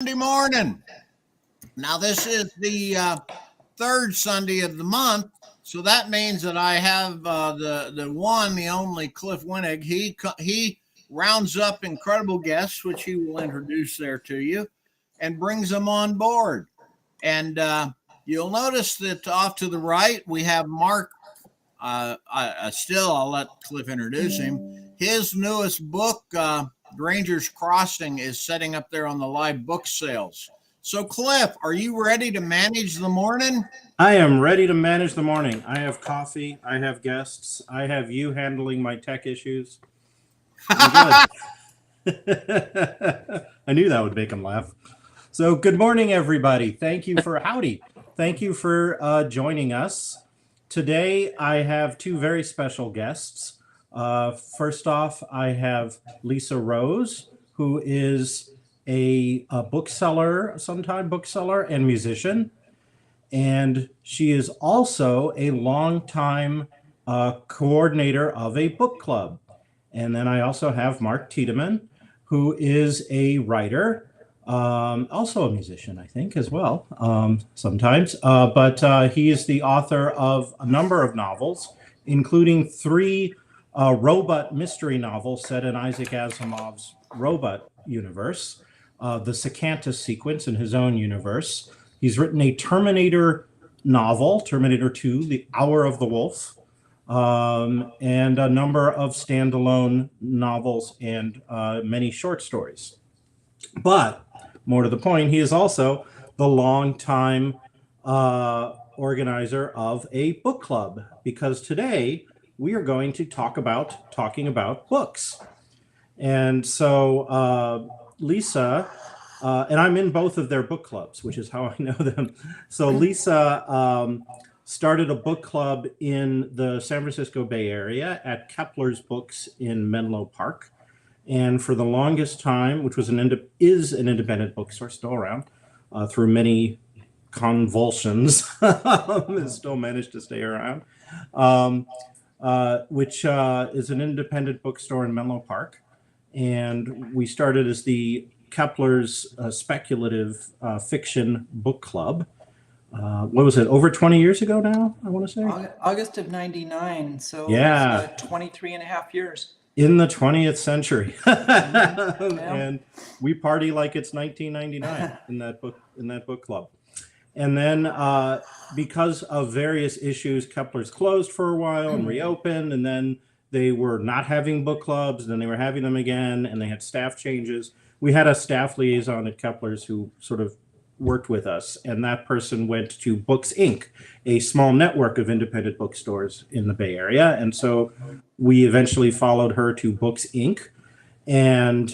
Sunday morning. Now, this is the third Sunday of the month, so that means that I have the one, the only Cliff Winnig. He rounds up incredible guests, which he will introduce there to you, and brings them on board. And you'll notice that off to the right we have Mark. I'll let Cliff introduce him. His newest book, Granger's Crossing, is setting up there on the live book sales. So, Cliff, are you ready to manage the morning? I am ready to manage the morning. I have coffee. I have guests. I have you handling my tech issues. I'm good. I knew that would make him laugh. So, good morning, everybody. Thank you for howdy. Thank you for joining us. Today, I have two very special guests. First off, I have Lisa Rose, who is a bookseller, sometime bookseller and musician. And she is also a longtime coordinator of a book club. And then I also have Mark Tiedermann, who is a writer, also a musician, I think, as well, sometimes. But he is the author of a number of novels, including three robot mystery novels set in Isaac Asimov's robot universe, the Sacantus sequence in his own universe. He's written a Terminator novel, Terminator 2, The Hour of the Wolf, and a number of standalone novels and many short stories. But more to the point, he is also the longtime organizer of a book club, because today we are going to talking about books. And so Lisa, and I'm in both of their book clubs, which is how I know them. So Lisa started a book club in the San Francisco Bay Area at Kepler's Books in Menlo Park. And for the longest time, which was is an independent bookstore, still around, through many convulsions, has still managed to stay around, which is an independent bookstore in Menlo Park. And we started as the Kepler's speculative fiction book club. What was it, over 20 years ago now, I want to say? August of 99, so yeah. It's 23 and a half years. In the 20th century. And we party like it's 1999 in that book club. And then because of various issues, Kepler's closed for a while and reopened, and then they were not having book clubs, and then they were having them again, and they had staff changes. We had a staff liaison at Kepler's who sort of worked with us, and that person went to Books Inc., a small network of independent bookstores in the Bay Area. And so we eventually followed her to Books Inc., and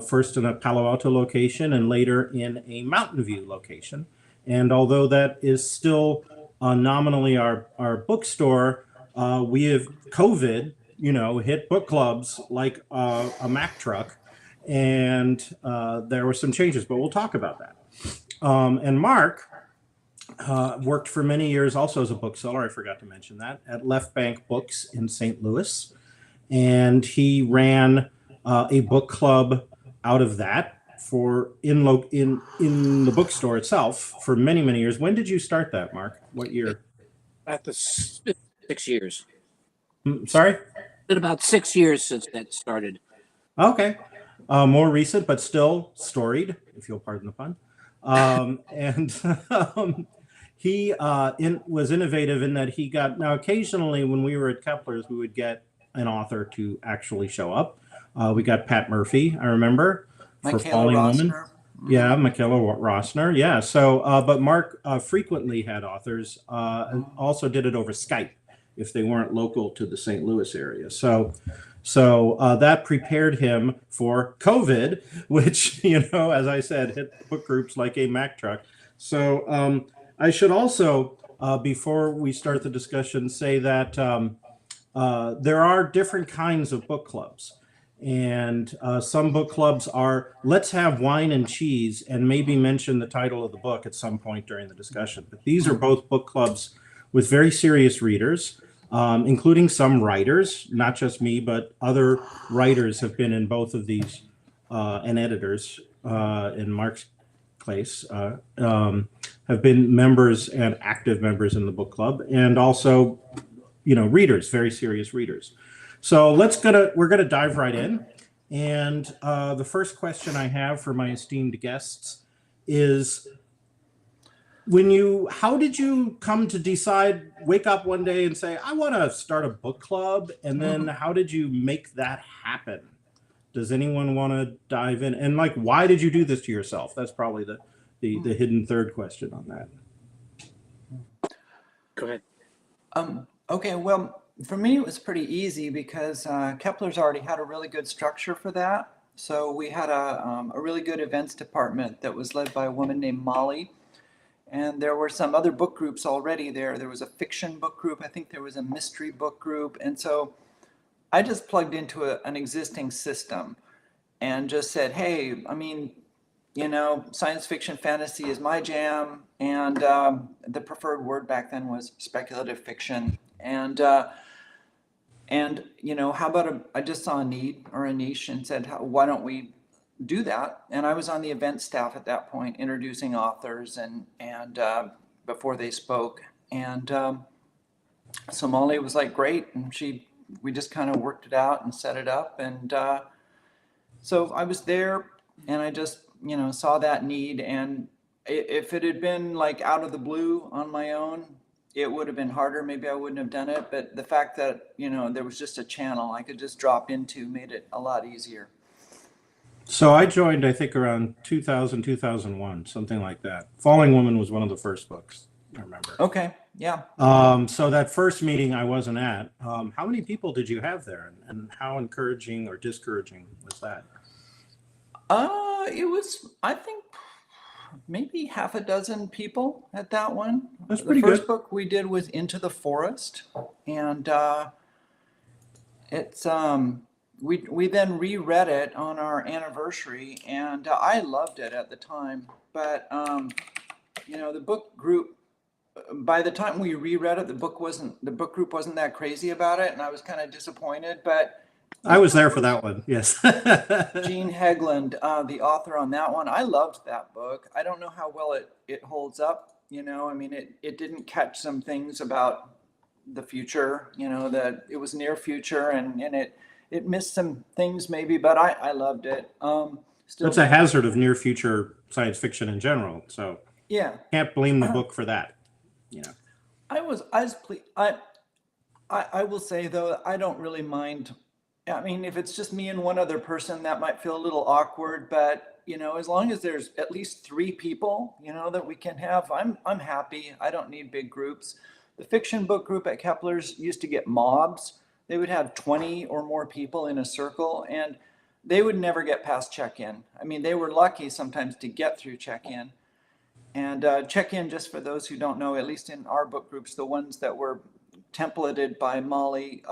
first in a Palo Alto location and later in a Mountain View location. And although that is still nominally our bookstore, we have COVID, hit book clubs like a Mack truck, and there were some changes, but we'll talk about that. And Mark worked for many years also as a bookseller, I forgot to mention that, at Left Bank Books in St. Louis. And he ran a book club out of that in the bookstore itself for many, many years. When did you start that, Mark? What year? At the 6 years. Sorry? It's been about 6 years since that started. Okay. More recent, but still storied, if you'll pardon the pun. He was innovative in that now occasionally when we were at Kepler's, we would get an author to actually show up. We got Pat Murphy, I remember, for Falling Woman. Yeah, Michaela Rossner. Yeah. So, but Mark frequently had authors, and also did it over Skype if they weren't local to the St. Louis area. So that prepared him for COVID, which, as I said, hit book groups like a Mack truck. So I should also, before we start the discussion, say that there are different kinds of book clubs. And some book clubs are, let's have wine and cheese and maybe mention the title of the book at some point during the discussion. But these are both book clubs with very serious readers, including some writers, not just me, but other writers have been in both of these, and editors. In Mark's place, have been members and active members in the book club, and also, readers, very serious readers. So we're gonna dive right in. And the first question I have for my esteemed guests is, how did you come to decide, wake up one day and say, I want to start a book club? And then how did you make that happen? Does anyone want to dive in? And why did you do this to yourself? That's probably the hidden third question on that. Go ahead. Okay, well, for me, it was pretty easy because Kepler's already had a really good structure for that. So we had a really good events department that was led by a woman named Molly. And there were some other book groups already there. There was a fiction book group. I think there was a mystery book group. And so I just plugged into an existing system and just said, hey, I mean, science fiction fantasy is my jam. And the preferred word back then was speculative fiction. And how about I just saw a need or a niche and said, why don't we do that? And I was on the event staff at that point, introducing authors and before they spoke. And so Molly was like, great. And we just kind of worked it out and set it up. And so I was there and I just, saw that need. And if it had been out of the blue on my own, it would have been harder. Maybe I wouldn't have done it. But the fact that, there was just a channel I could just drop into made it a lot easier. So I joined, I think, around 2000, 2001, something like that. Falling Woman was one of the first books, I remember. Okay, yeah. So that first meeting I wasn't at, how many people did you have there? And how encouraging or discouraging was that? It was, I think, maybe half a dozen people at that one. That's pretty good. The first good. book we did was Into the Forest. And it's... We then reread it on our anniversary, and I loved it at the time. But the book group, by the time we reread it, the book group wasn't that crazy about it, and I was kind of disappointed. But I was there for that one. Yes. Gene Hegland, the author on that one, I loved that book. I don't know how well it holds up. I mean, it didn't catch some things about the future. That it was near future, and it missed some things maybe, but I loved it. That's a hazard of near future science fiction in general. So yeah, can't blame the book for that. I was pleased. I will say though, I don't really mind. I mean, if it's just me and one other person, that might feel a little awkward, but as long as there's at least 3 people, that we can have, I'm happy. I don't need big groups. The fiction book group at Kepler's used to get mobs. They would have 20 or more people in a circle, and they would never get past check-in. I mean, they were lucky sometimes to get through check-in. And check-in, just for those who don't know, at least in our book groups, the ones that were templated by Molly,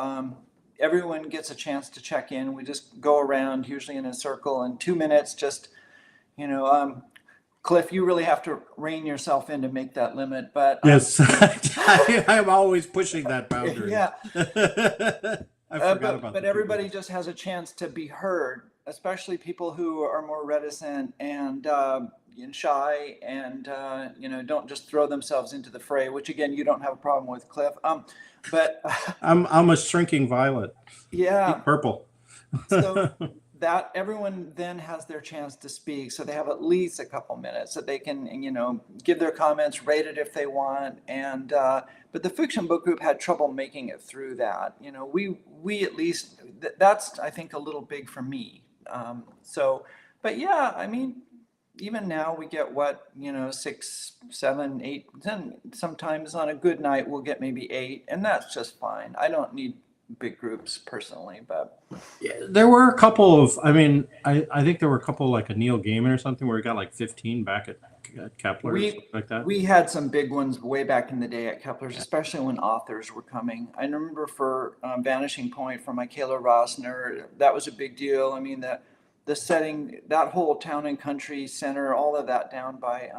everyone gets a chance to check in. We just go around, usually in a circle, in 2 minutes, just, Cliff, you really have to rein yourself in to make that limit. But yes, I'm always pushing that boundary. Yeah. I forgot about but everybody just has a chance to be heard, especially people who are more reticent and shy and don't just throw themselves into the fray. Which again, you don't have a problem with, Cliff. But I'm a shrinking violet. Yeah, Deep purple. So that everyone then has their chance to speak. So they have at least a couple minutes that they can, give their comments, rate it if they want. And, but the fiction book group had trouble making it through that. We at least, that's, I think, a little big for me. But yeah, I mean, even now we get 6, 7, 8, 10, sometimes on a good night, we'll get maybe 8, and that's just fine. I don't need big groups personally, but yeah, there were a couple of, I think there were a couple like a Neil Gaiman or something where we got like 15 back at Kepler or something like that. We had some big ones way back in the day at Kepler's, especially when authors were coming. I remember for Vanishing Point from Michaela Rossner, that was a big deal. I mean, the setting, that whole town and country center, all of that down by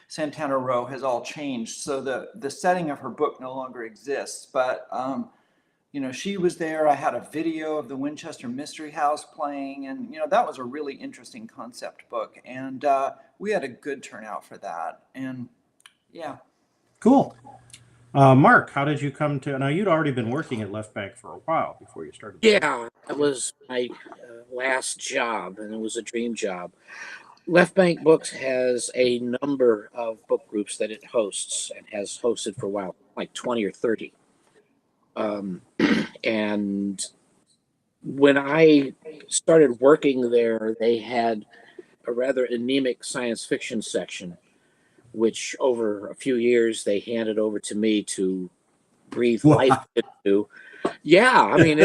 Santana Row has all changed. So the setting of her book no longer exists, but she was there. I had a video of the Winchester Mystery House playing, and that was a really interesting concept book, and we had a good turnout for that. And yeah. Cool. Mark, how did you come to? Now you'd already been working at Left Bank for a while before you started. Yeah, that was my last job, and it was a dream job. Left Bank Books has a number of book groups that it hosts and has hosted for a while, like 20 or 30. And when I started working there, they had a rather anemic science fiction section, which over a few years they handed over to me to breathe life into. Yeah, I mean,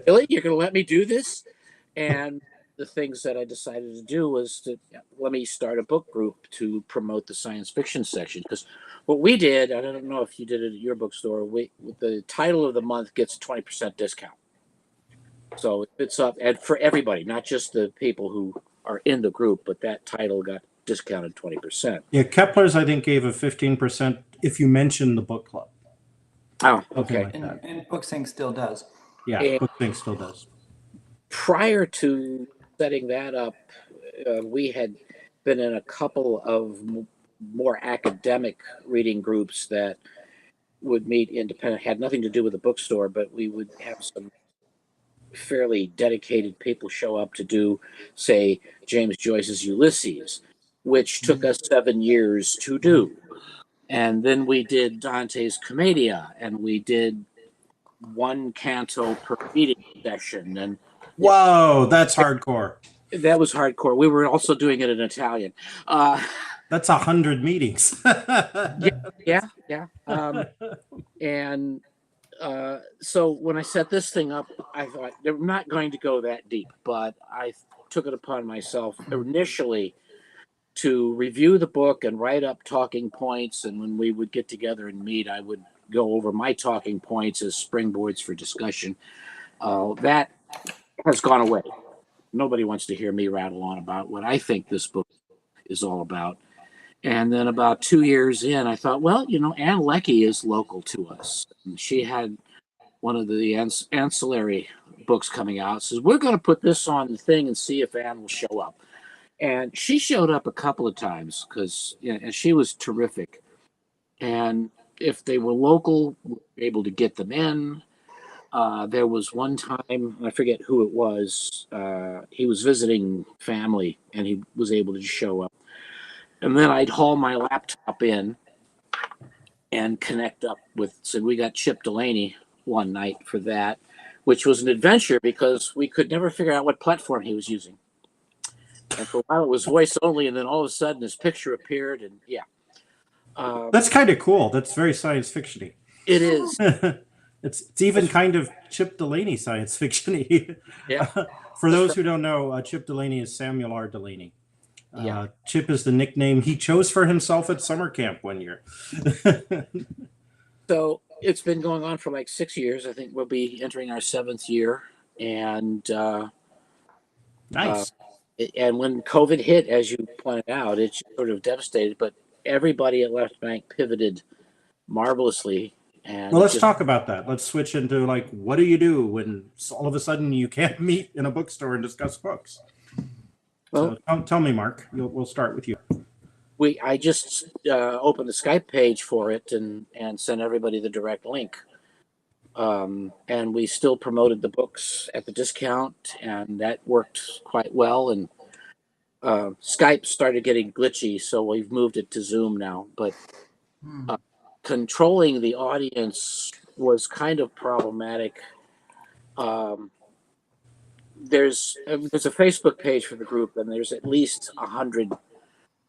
really, you're going to let me do this? And the things that I decided to do was to let me start a book group to promote the science fiction section. Because what we did, I don't know if you did it at your bookstore, the title of the month gets a 20% discount. So it's up, and for everybody, not just the people who are in the group, but that title got discounted 20%. Yeah, Kepler's, I think, gave a 15% if you mention the book club. Oh, Something okay. like that. And BookSync still does. Yeah, And BookSync still does. prior to setting that up, we had been in a couple of more academic reading groups that would meet independent, had nothing to do with the bookstore, but we would have some fairly dedicated people show up to do, say, James Joyce's Ulysses, which took us 7 years to do. And then we did Dante's Commedia, and we did one canto per reading session. And Whoa, that's hardcore. that was hardcore. We were also doing it in Italian. That's 100 meetings. Yeah. And so when I set this thing up, I thought they're not going to go that deep, but I took it upon myself initially to review the book and write up talking points. And when we would get together and meet, I would go over my talking points as springboards for discussion. That has gone away. Nobody wants to hear me rattle on about what I think this book is all about. And then about 2 years in, I thought, well, Ann Leckie is local to us. And she had one of the ancillary books coming out. Says, we're going to put this on the thing and see if Ann will show up. And she showed up a couple of times because and she was terrific. And if they were local, we were able to get them in. There was one time, I forget who it was, he was visiting family and he was able to show up. And then I'd haul my laptop in and connect up with, so we got Chip Delaney one night for that, which was an adventure because we could never figure out what platform he was using. And for a while it was voice only, and then all of a sudden his picture appeared, and yeah. That's kind of cool. That's very science fiction-y. It is. It's even kind of Chip Delaney science fiction-y. Yeah. For those who don't know, Chip Delaney is Samuel R. Delaney. Yeah. Chip is the nickname he chose for himself at summer camp one year. So it's been going on for like 6 years. I think we'll be entering our 7th year. And nice. And when COVID hit, as you pointed out, it sort of devastated, but everybody at Left Bank pivoted marvelously. And well, let's talk about that. Let's switch into like, what do you do when all of a sudden you can't meet in a bookstore and discuss books? Well, so tell me, Mark. We'll start with you. I just opened the Skype page for it and sent everybody the direct link. And we still promoted the books at the discount, and that worked quite well. And Skype started getting glitchy, so we've moved it to Zoom now. But controlling the audience was kind of problematic. There's a Facebook page for the group, and there's at least 100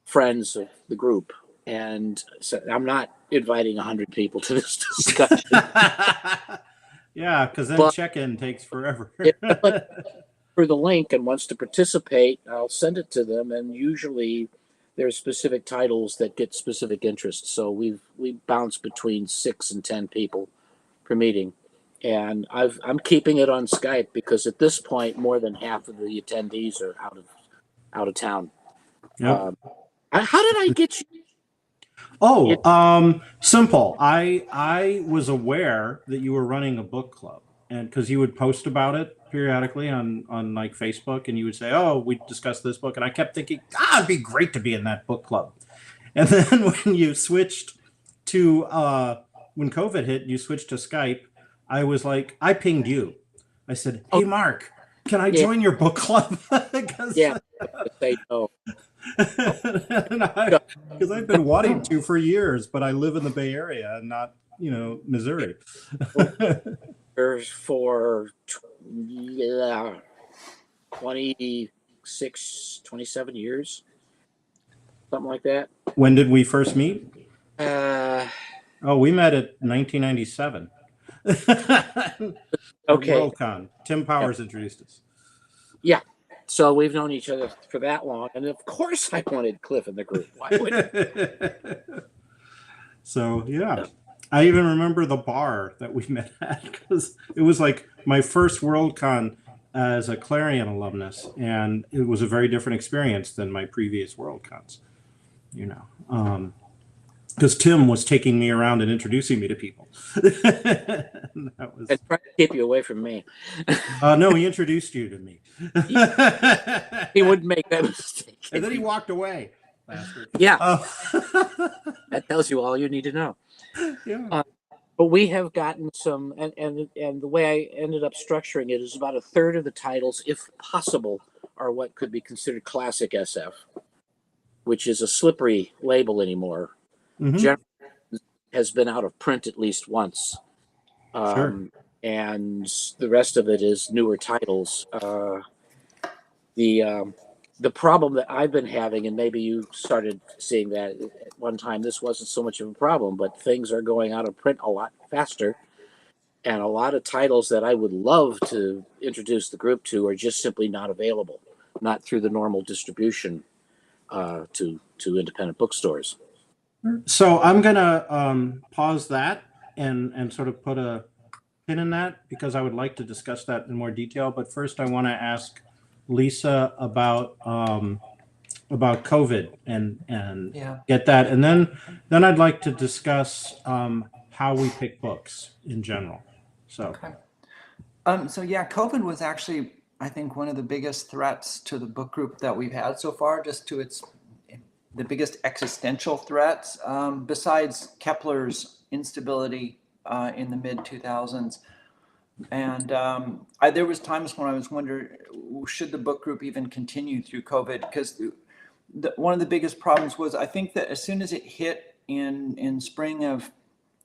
friends of the group, and so I'm not inviting 100 people to this discussion. Yeah, because then check-in takes forever. But for the link and wants to participate, I'll send it to them, and usually there's specific titles that get specific interests. So we bounce between 6 and 10 people per meeting. And I'm keeping it on Skype because at this point, more than half of the attendees are out of town. Yep. How did I get you? Simple. I was aware that you were running a book club, and because you would post about it periodically on like Facebook, and you would say, "Oh, we discussed this book," and I kept thinking, "Ah, it'd be great to be in that book club." And then when you switched to when COVID hit, you switched to Skype. I was like, I pinged you. I said, "Hey, Mark, can I join your book club?" Because Say no. because I've been wanting to for years, but I live in the Bay Area and not, Missouri. For 26, 27 years, something like that. When did we first meet? We met at 1997. Okay. WorldCon. Tim Powers introduced us. Yeah. So we've known each other for that long, and of course I wanted Cliff in the group. Why would? So yeah, I even remember the bar that we met at, because it was like my first WorldCon as a Clarion alumnus, and it was a very different experience than my previous WorldCons. Because Tim was taking me around and introducing me to people. And trying to keep you away from me. No, he introduced you to me. He wouldn't make that mistake. And then he walked away, bastard. Yeah. That tells you all you need to know. Yeah. But we have gotten some, and the way I ended up structuring it is about a third of the titles, if possible, are what could be considered classic SF, which is a slippery label anymore. Mm-hmm. Generally has been out of print at least once. Sure. And the rest of it is newer titles. The problem that I've been having, and maybe you started seeing that at one time, this wasn't so much of a problem, but things are going out of print a lot faster. And a lot of titles that I would love to introduce the group to are just simply not available, not through the normal distribution to independent bookstores. So I'm going to pause that and sort of put a pin in that, because I would like to discuss that in more detail. But first, I want to ask Lisa about COVID and get that, and then I'd like to discuss how we pick books in general. So, okay. COVID was actually, I think, one of the biggest threats to the book group that we've had so far, just to the biggest existential threats, besides Kepler's instability in the mid 2000s. And there was times when I was wondering, should the book group even continue through COVID? Because one of the biggest problems was, I think that as soon as it hit in spring of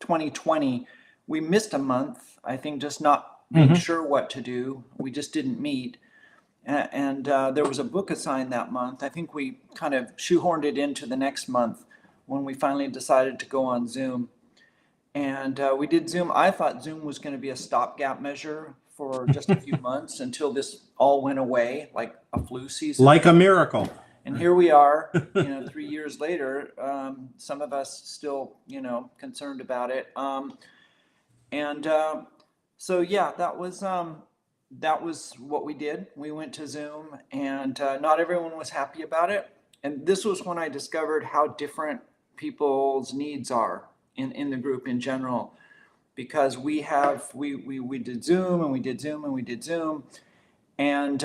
2020, we missed a month. I think just not being sure what to do. We just didn't meet. And there was a book assigned that month. I think we kind of shoehorned it into the next month when we finally decided to go on Zoom. And we did Zoom. I thought Zoom was going to be a stopgap measure for just a few months until this all went away, like a flu season. Like a miracle. And here we are, 3 years later, some of us still, concerned about it. So yeah, that was what we did. We went to Zoom, and not everyone was happy about it. And this was when I discovered how different people's needs are in the group in general, because we did Zoom and we did Zoom and we did Zoom. And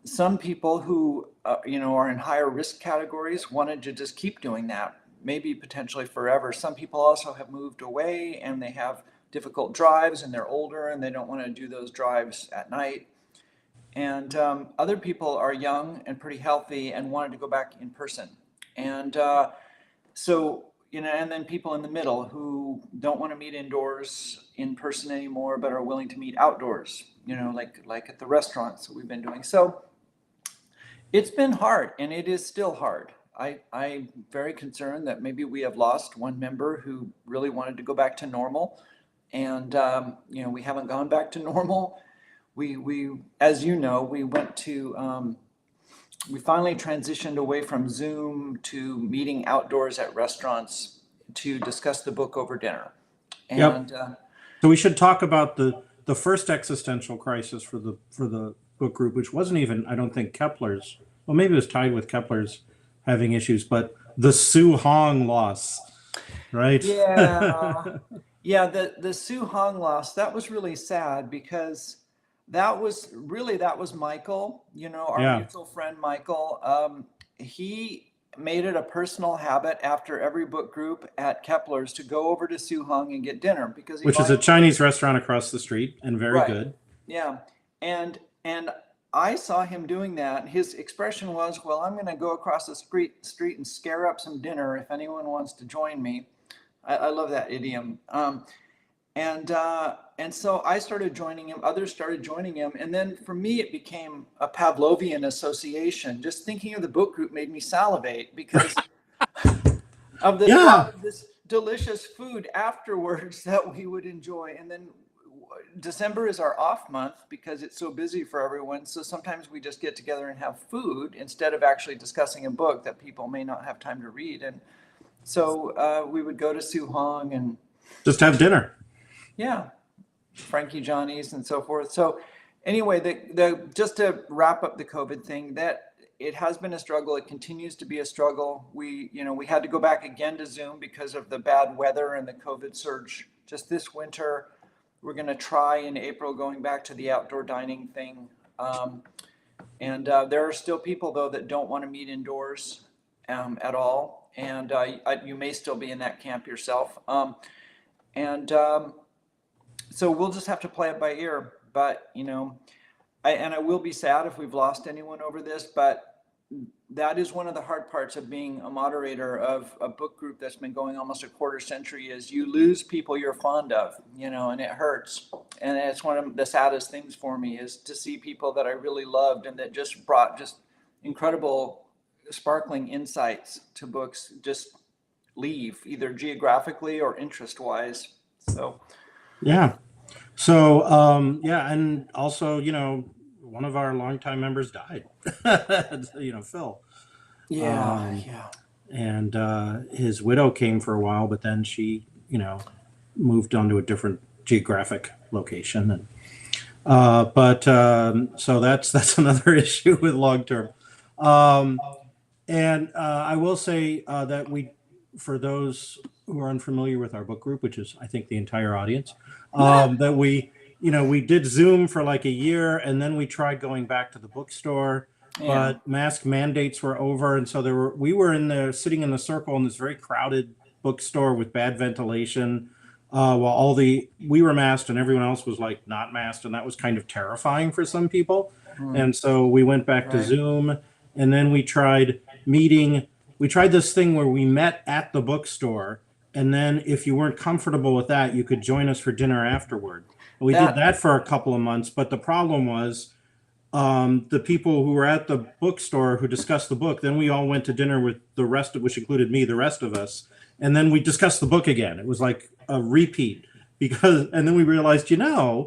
some people who, are in higher risk categories wanted to just keep doing that, maybe potentially forever. Some people also have moved away and they have difficult drives and they're older and they don't want to do those drives at night. And other people are young and pretty healthy and wanted to go back in person. And and then people in the middle who don't want to meet indoors in person anymore, but are willing to meet outdoors, like at the restaurants that we've been doing. So it's been hard, and it is still hard. I'm very concerned that maybe we have lost one member who really wanted to go back to normal. And, we haven't gone back to normal. We as you know, we went to, we finally transitioned away from Zoom to meeting outdoors at restaurants to discuss the book over dinner. And so we should talk about the first existential crisis for the book group, which wasn't even, I don't think, Kepler's. Well, maybe it was tied with Kepler's having issues, but the Su Hong loss. right? Yeah. Yeah, the Sue Hong loss, that was really sad because that was Michael, our Yeah, mutual friend Michael. He made it a personal habit after every book group at Kepler's to go over to Sue Hong and get dinner because he which is a liked. Chinese restaurant across the street and very Right. good. Yeah. And I saw him doing that. His expression was, "Well, I'm going to go across the street and scare up some dinner if anyone wants to join me." I love that idiom. And so I started joining him. Others started joining him, and then for me, it became a Pavlovian association. Just thinking of the book group made me salivate because of the Yeah, thought of this delicious food afterwards that we would enjoy. And then December is our off month because it's so busy for everyone. So sometimes we just get together and have food instead of actually discussing a book that people may not have time to read. And so we would go to Sue Hong and just have dinner. yeah, Frankie Johnny's and so forth. So anyway, the just to wrap up the COVID thing, that it has been a struggle. It continues to be a struggle. We had to go back again to Zoom because of the bad weather and the COVID surge just this winter. We're going to try in April going back to the outdoor dining thing. And there are still people, though, that don't want to meet indoors at all. And you may still be in that camp yourself. So we'll just have to play it by ear. But, I will be sad if we've lost anyone over this, but that is one of the hard parts of being a moderator of a book group that's been going almost a quarter century is you lose people you're fond of, and it hurts. And it's one of the saddest things for me is to see people that I really loved and that just brought just incredible sparkling insights to books just leave either geographically or interest wise. So Yeah. So, yeah, and also, one of our longtime members died, Phil. yeah. And his widow came for a while, but then she, moved on to a different geographic location. And so that's another issue with long term. And I will say that for those who are unfamiliar with our book group, which is I think the entire audience, that we did Zoom for like a year, and then we tried going back to the bookstore, but mask mandates were over, and so we were sitting in the circle in this very crowded bookstore with bad ventilation, while we were masked and everyone else was like not masked, and that was kind of terrifying for some people. And so we went back to Zoom, and then we tried meeting. We tried this thing where we met at the bookstore, and then if you weren't comfortable with that, you could join us for dinner afterward. We did that for a couple of months, but the problem was the people who were at the bookstore who discussed the book, then we all went to dinner with the rest of, which included me, the rest of us, and then we discussed the book again. It was like a repeat and then we realized, dinner,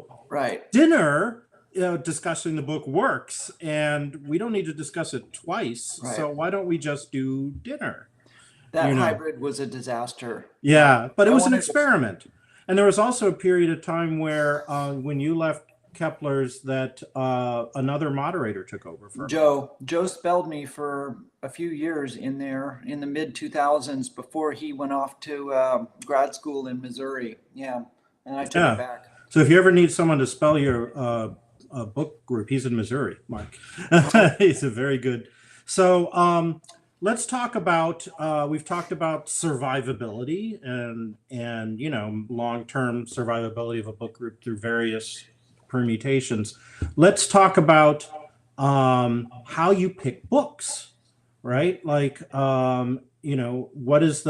discussing the book works, and we don't need to discuss it twice. Right. So why don't we just do dinner? That hybrid was a disaster. Yeah, but it was an experiment. And there was also a period of time where when you left Kepler's that another moderator took over for Joe spelled me for a few years in the mid 2000s before he went off to grad school in Missouri. Yeah, and I took it back. So if you ever need someone to spell your book group, he's in Missouri, Mike. He's a very good. So let's talk about, we've talked about survivability and long-term survivability of a book group through various permutations. Let's talk about how you pick books, right? Like, what is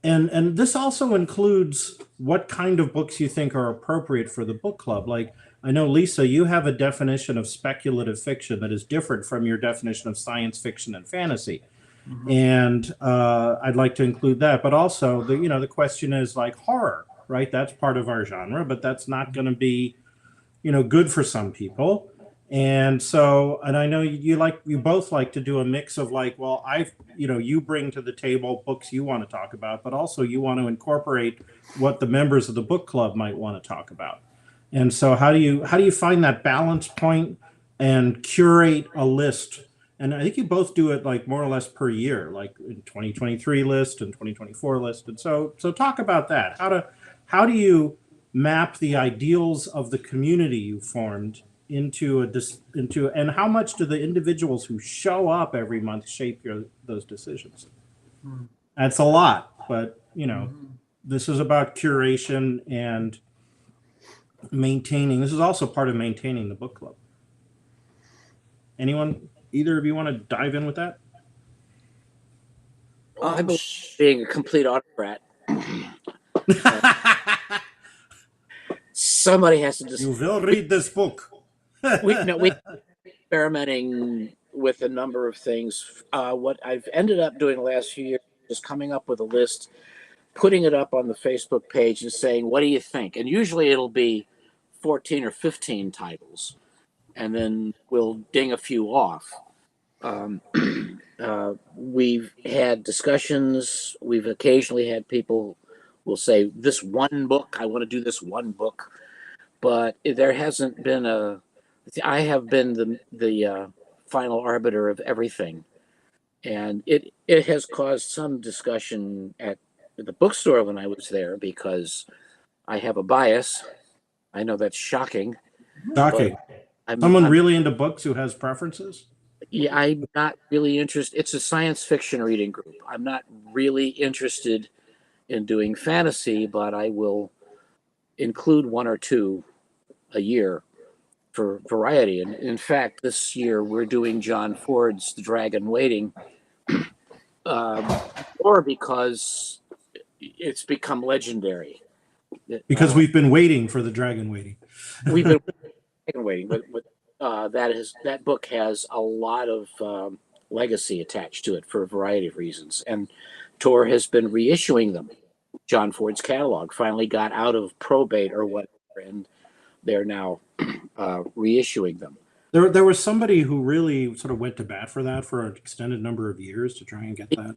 and this also includes what kind of books you think are appropriate for the book club. Like, I know, Lisa, you have a definition of speculative fiction that is different from your definition of science fiction and fantasy. Mm-hmm. And I'd like to include that. But also, the question is like horror, right? That's part of our genre, but that's not going to be, good for some people. And so, and I know you both like to do a mix of like, well, you bring to the table books you want to talk about, but also you want to incorporate what the members of the book club might want to talk about. And so how do you find that balance point and curate a list And I think you both do it like more or less per year, like in 2023 list and 2024 list. And so talk about that. How do you map the ideals of the community you formed into and how much do the individuals who show up every month shape those decisions? That's a lot, but this is about curation and maintaining. This is also part of maintaining the book club. Either of you want to dive in with that? I believe being a complete autocrat. Somebody has to just. You will read this book. we experimenting with a number of things. What I've ended up doing the last few years is coming up with a list, putting it up on the Facebook page, and saying, "What do you think?" And usually it'll be 14 or 15 titles, and then we'll ding a few off. We've had discussions. We've occasionally had people will say, "This one book, I want to do this one book," but there hasn't been I have been the final arbiter of everything, and it has caused some discussion at the bookstore when I was there because I have a bias. I know that's shocking. Shocking. Someone really into books who has preferences? Yeah, I'm not really interested. It's a science fiction reading group. I'm not really interested in doing fantasy, but I will include one or two a year for variety. And in fact, this year we're doing John Ford's The Dragon Waiting, or because it's become legendary. Because we've been waiting for The Dragon Waiting. We've been waiting, but that book has a lot of legacy attached to it for a variety of reasons, and Tor has been reissuing them. John Ford's catalog finally got out of probate or whatever, and they're now reissuing them. There was somebody who really sort of went to bat for that for an extended number of years to try and get that.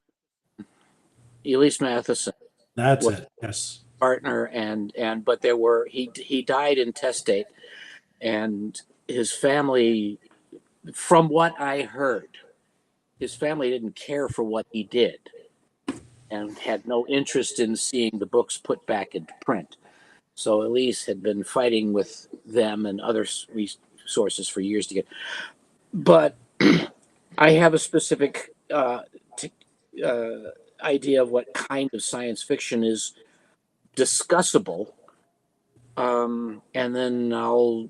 Elise Matheson. That's it. Yes. Partner but there were he died intestate, and his family, from what I heard, his family didn't care for what he did and had no interest in seeing the books put back into print. So Elise had been fighting with them and other resources for years to get. But I have a specific idea of what kind of science fiction is discussable, and then I'll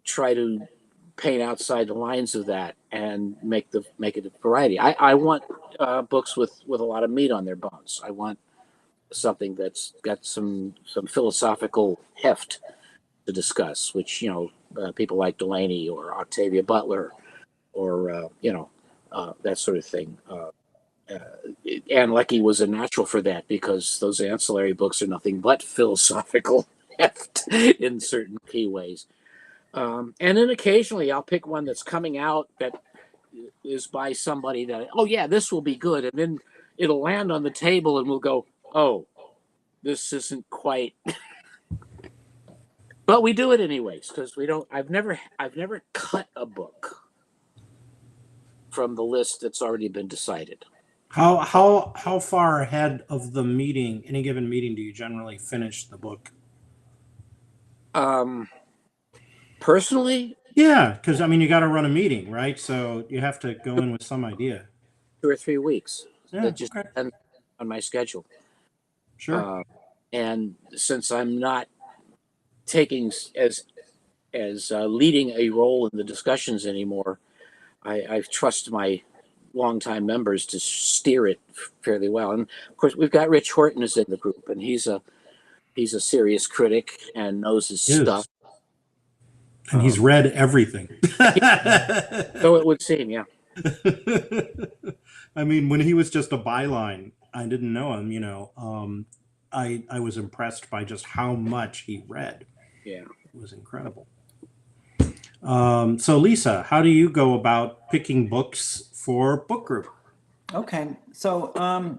try to paint outside the lines of that and make it a variety. I want books with a lot of meat on their bones. I want something that's got some philosophical heft to discuss, which people like Delaney or Octavia Butler or that sort of thing. Anne Leckie was a natural for that because those ancillary books are nothing but philosophical heft in certain key ways. And then occasionally I'll pick one that's coming out that is by somebody that, oh yeah, this will be good. And then it'll land on the table and we'll go, oh, this isn't quite. But we do it anyways because I've never cut a book from the list that's already been decided. How far ahead of the meeting, any given meeting, do you generally finish the book? Personally? Yeah, because you got to run a meeting, right? So you have to go in with some idea. 2 or 3 weeks. Yeah, That just depends on my schedule. Sure. And since I'm not taking as leading a role in the discussions anymore, I trust my longtime members to steer it fairly well. And of course, we've got Rich Horton is in the group, and he's a serious critic and knows his stuff. And he's read everything. So it would seem, yeah. When he was just a byline, I didn't know him. I was impressed by just how much he read. Yeah, it was incredible. So Lisa, how do you go about picking books for book group? Okay, so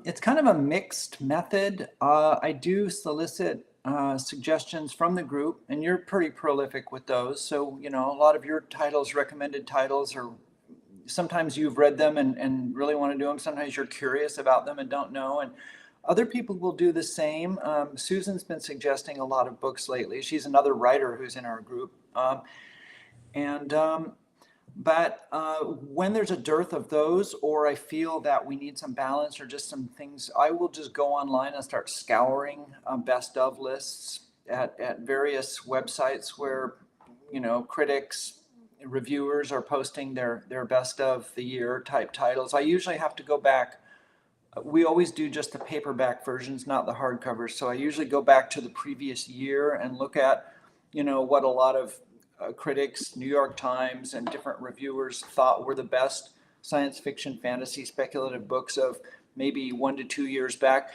it's kind of a mixed method. I do solicit suggestions from the group, and you're pretty prolific with those. So, a lot of your titles, recommended titles, are sometimes you've read them and really want to do them. Sometimes you're curious about them and don't know. And other people will do the same. Susan's been suggesting a lot of books lately. She's another writer who's in our group. But when there's a dearth of those, or I feel that we need some balance or just some things, I will just go online and start scouring best of lists at various websites where, critics, reviewers are posting their best of the year type titles. I usually have to go back. We always do just the paperback versions, not the hardcovers. So I usually go back to the previous year and look at, what a lot of critics, New York Times, and different reviewers thought were the best science fiction, fantasy, speculative books of maybe 1 to 2 years back.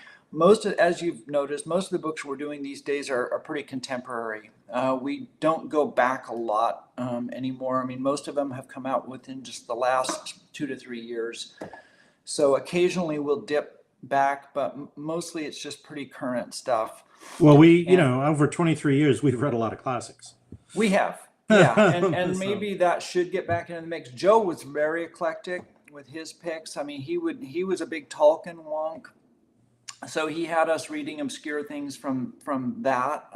As you've noticed, most of the books we're doing these days are pretty contemporary. We don't go back a lot anymore. I mean, most of them have come out within just the last 2 to 3 years. So occasionally we'll dip back, but mostly it's just pretty current stuff. Well, over 23 years, we've read a lot of classics. We have. Yeah, and maybe that should get back into the mix. Joe was very eclectic with his picks. I mean, he was a big Tolkien wonk, so he had us reading obscure things from that.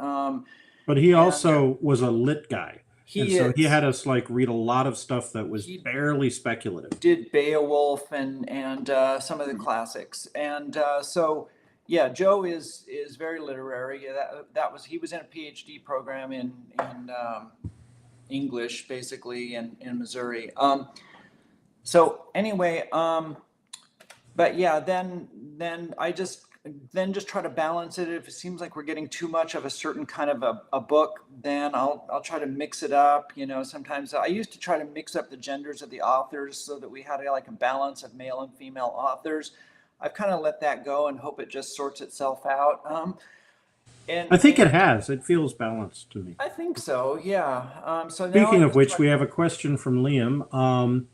But he also was a lit guy. So he had us read a lot of stuff that was barely speculative. Did Beowulf and some of the classics, and so yeah, Joe is very literary. He was in a PhD program in English, basically, in Missouri. So anyway, but yeah, then I just try to balance it. If it seems like we're getting too much of a certain kind of a book, then I'll try to mix it up. Sometimes I used to try to mix up the genders of the authors so that we had a balance of male and female authors. I've kind of let that go and hope it just sorts itself out. I think it has. It feels balanced to me. I think so, yeah. So speaking of which, we have a question from Liam.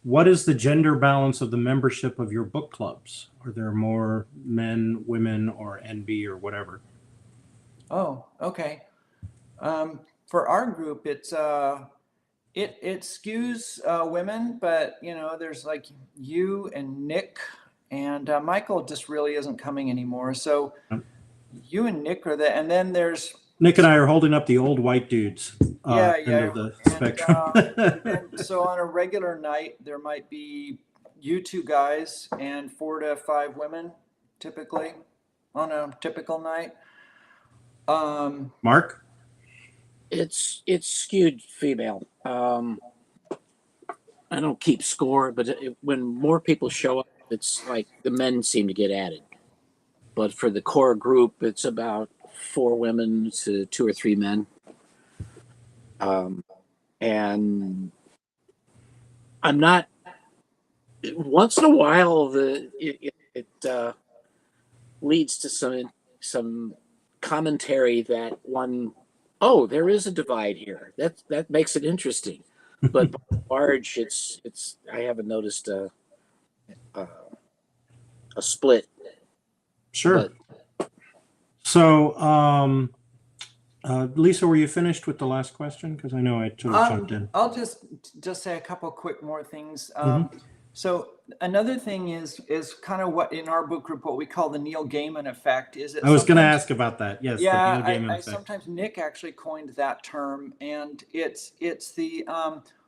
What is the gender balance of the membership of your book clubs? Are there more men, women, or NB or whatever? Oh, okay. For our group, it skews women, but there's you and Nick, and Michael just really isn't coming anymore. So you and Nick are and then there's Nick and I are holding up the old white dudes end of the spectrum. And so on a regular night, there might be you two guys and 4 to 5 women, typically, on a typical night. Mark? It's skewed female. I don't keep score, but when more people show up, it's like the men seem to get added. But for the core group, it's about 4 women to 2 or 3 men. And I'm not. Once in a while, it leads to some commentary that there is a divide here. That makes it interesting. But by and large, it's I haven't noticed a split. Sure. So, Lisa, were you finished with the last question? Because I know I jumped in. I'll just say a couple quick more things. So another thing is kind of what in our book group, what we call the Neil Gaiman effect. I was going to ask about that. Yes. Yeah. The Neil Gaiman effect. Sometimes Nick actually coined that term, and it's the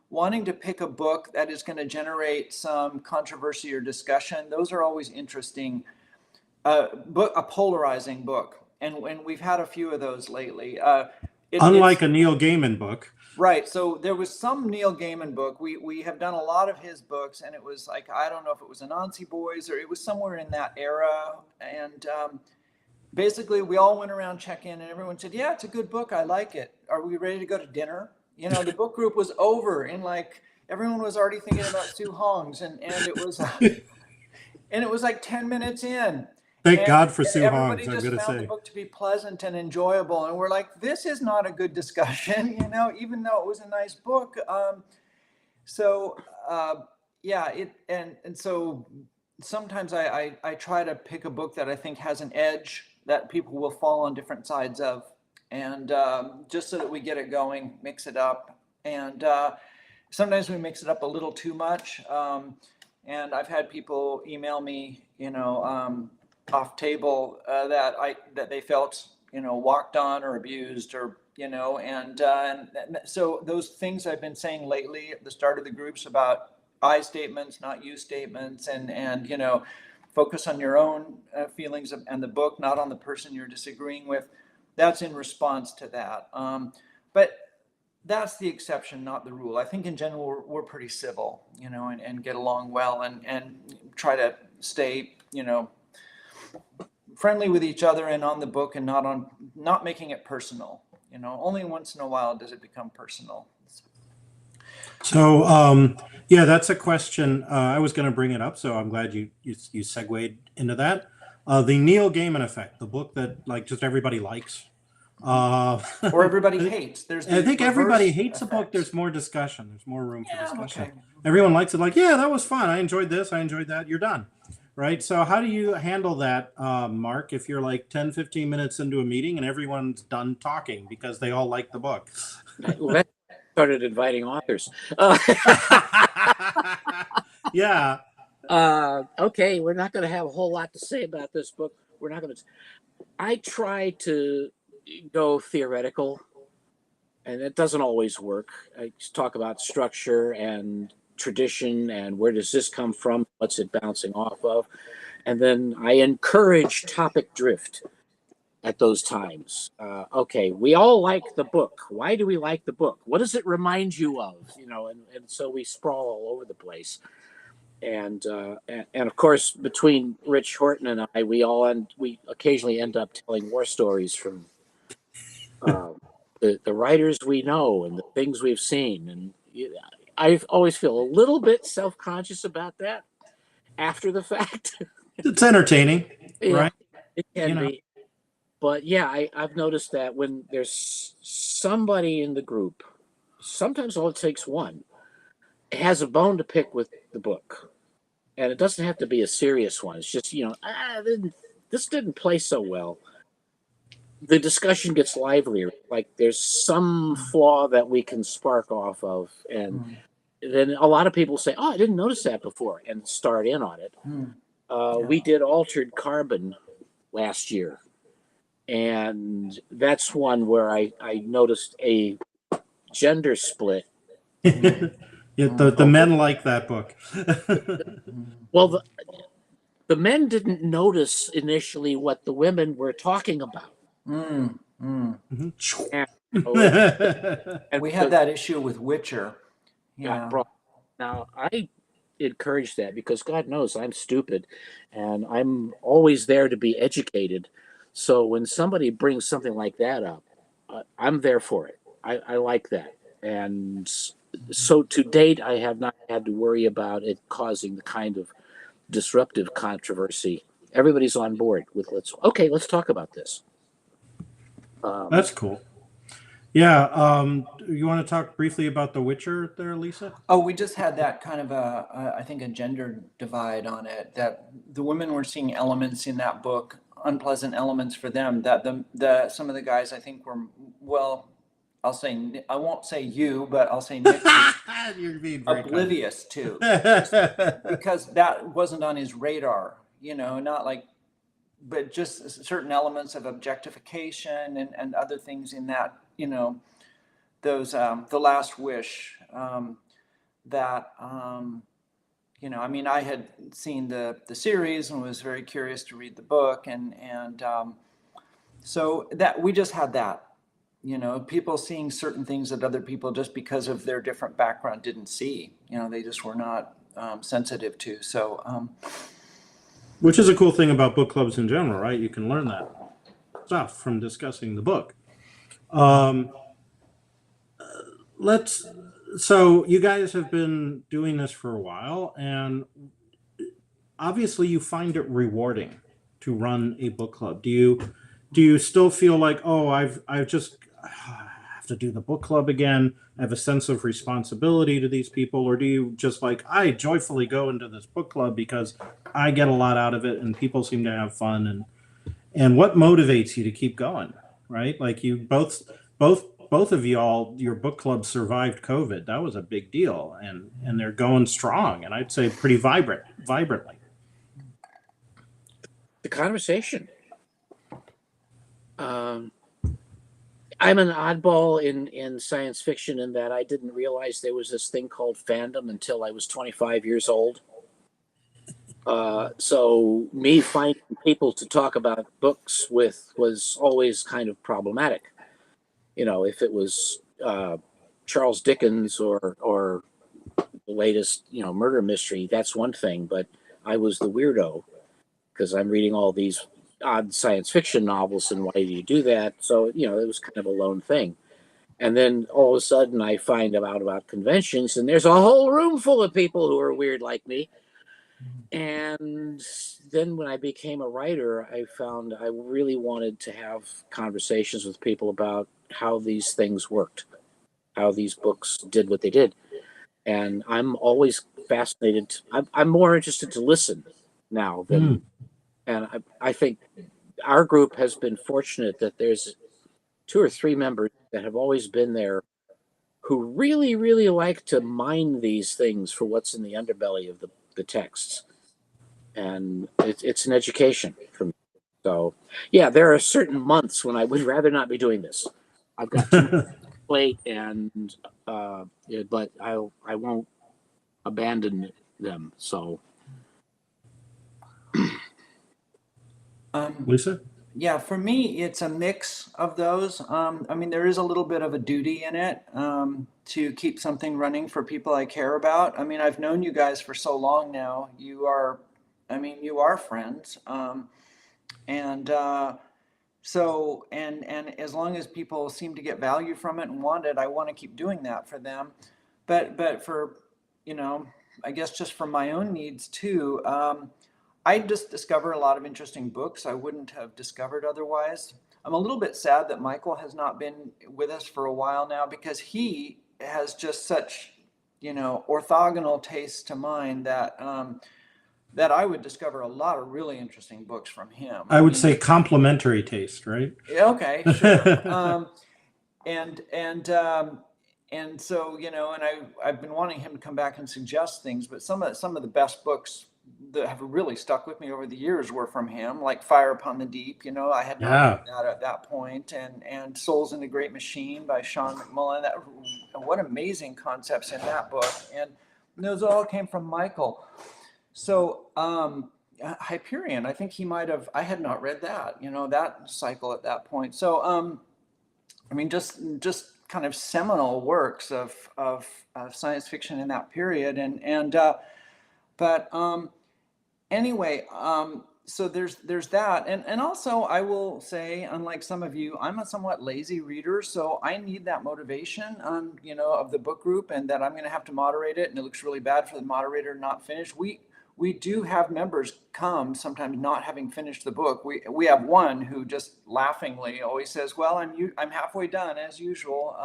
wanting to pick a book that is going to generate some controversy or discussion. Those are always interesting. A polarizing book. And we've had a few of those lately. Unlike a Neil Gaiman book. Right. So there was some Neil Gaiman book. We have done a lot of his books, and it was I don't know if it was Anansi Boys or it was somewhere in that era. And basically we all went around check-in and everyone said, yeah, it's a good book. I like it. Are we ready to go to dinner? The book group was over and everyone was already thinking about Sue Hongs and it was and it was 10 minutes in. Thank God for Sue Hongs, I'm going to say. Everybody just found the book to be pleasant and enjoyable. And we're like, this is not a good discussion, even though it was a nice book. So sometimes I try to pick a book that I think has an edge that people will fall on different sides of. And just so that we get it going, mix it up. And sometimes we mix it up a little too much. And I've had people email me, off table, that they felt, walked on or abused, or, and so those things I've been saying lately at the start of the groups about I statements, not you statements, and focus on your own feelings and the book, not on the person you're disagreeing with. That's in response to that. But that's the exception, not the rule. I think in general we're pretty civil, and get along well, and try to stay, friendly with each other and on the book, and not making it personal. Only once in a while does it become personal. So, yeah, that's a question. I was going to bring it up, so I'm glad you segued into that. The Neil Gaiman effect, the book that like just everybody likes. Or everybody hates. I think everybody hates a book. There's more discussion. There's more room for discussion. Okay. Everyone likes it. Like, yeah, that was fun. I enjoyed this. I enjoyed that. You're done. Right. So how do you handle that, Mark, if you're like 10, 15 minutes into a meeting and everyone's done talking because they all like the book? Well, that started inviting authors. Yeah. Okay, we're not going to have a whole lot to say about this book. We're not going to. I try to go theoretical, and it doesn't always work. I just talk about structure and tradition and where does this come from, what's it bouncing off of, and then I encourage topic drift at those times. Okay, we all like the book. Why do we like the book? What does it remind you of? And so we sprawl all over the place. And of course, between Rich Horton and I, we occasionally end up telling war stories from the writers we know and the things we've seen. And I always feel a little bit self-conscious about that after the fact. It's entertaining, right? It can be. But yeah, I've noticed that when there's somebody in the group, sometimes all it takes one, has a bone to pick with the book. And it doesn't have to be a serious one. It's just, this didn't play so well. The discussion gets livelier. Like there's some flaw that we can spark off of. And then a lot of people say, oh, I didn't notice that before, and start in on it. We did Altered Carbon last year. And that's one where I noticed a gender split. Yeah, the men like that book. Well, the men didn't notice initially what the women were talking about. Mm. Mm-hmm. And we had that issue with Witcher. Yeah. Now, I encourage that because God knows I'm stupid and I'm always there to be educated. So when somebody brings something like that up, I'm there for it. I like that. And so to date, I have not had to worry about it causing the kind of disruptive controversy. Everybody's on board with let's talk about this. That's cool. Yeah. You want to talk briefly about The Witcher there, Lisa? Oh, we just had that kind of I think a gender divide on it, that the women were seeing elements in that book, unpleasant elements for them, that some of the guys I think were, well, I won't say you, but I'll say Nick You're being very oblivious to, because that wasn't on his radar, not like, but just certain elements of objectification and other things in that, those, The Last Wish, that, I had seen the series and was very curious to read the book. And so that we just had that, people seeing certain things that other people, just because of their different background, didn't see, they just were not sensitive to. So, which is a cool thing about book clubs in general, right? You can learn that stuff from discussing the book. So you guys have been doing this for a while, and obviously you find it rewarding to run a book club. Do you still feel like, oh, I have to do the book club again? I have a sense of responsibility to these people, or do you just like, I joyfully go into this book club because I get a lot out of it and people seem to have fun, and what motivates you to keep going, right? Like you both both of y'all, your book club survived COVID. That was a big deal, and they're going strong, and I'd say pretty vibrantly. The conversation. I'm an oddball in science fiction in that I didn't realize there was this thing called fandom until I was 25 years old. So me finding people to talk about books with was always kind of problematic. You know, if it was Charles Dickens or the latest, murder mystery, that's one thing. But I was the weirdo because I'm reading all these odd science fiction novels, and why do you do that? So, it was kind of a lone thing. And then all of a sudden I find out about conventions, and there's a whole room full of people who are weird like me. And then when I became a writer, I found I really wanted to have conversations with people about how these things worked, how these books did what they did. And I'm always fascinated. I'm more interested to listen now than, and I think our group has been fortunate that there's 2 or 3 members that have always been there who really, really like to mine these things for what's in the underbelly of the texts. And it's an education for me. So, yeah, there are certain months when I would rather not be doing this. I've got too much plate, and but I won't abandon them. So, Lisa? Yeah, for me, it's a mix of those. There is a little bit of a duty in it to keep something running for people I care about. I've known you guys for so long now. You are friends. And as long as people seem to get value from it and want it, I want to keep doing that for them. But for, I guess just for my own needs too, I just discover a lot of interesting books I wouldn't have discovered otherwise. I'm a little bit sad that Michael has not been with us for a while now, because he has just such, orthogonal tastes to mine that that I would discover a lot of really interesting books from him. I would say complementary taste, right? Yeah, okay, sure. And so, I've been wanting him to come back and suggest things, but some of the best books that have really stuck with me over the years were from him, like Fire Upon the Deep. I had not read that at that point, and Souls in the Great Machine by Sean McMullen. What amazing concepts in that book, and those all came from Michael. So Hyperion, I think he might have. I had not read that, that cycle at that point. So just kind of seminal works of science fiction in that period, anyway, so there's that, and also I will say, unlike some of you, I'm a somewhat lazy reader, so I need that motivation, of the book group, and that I'm going to have to moderate it, and it looks really bad for the moderator not finish. We do have members come sometimes not having finished the book. We have one who just laughingly always says, "Well, I'm halfway done as usual,"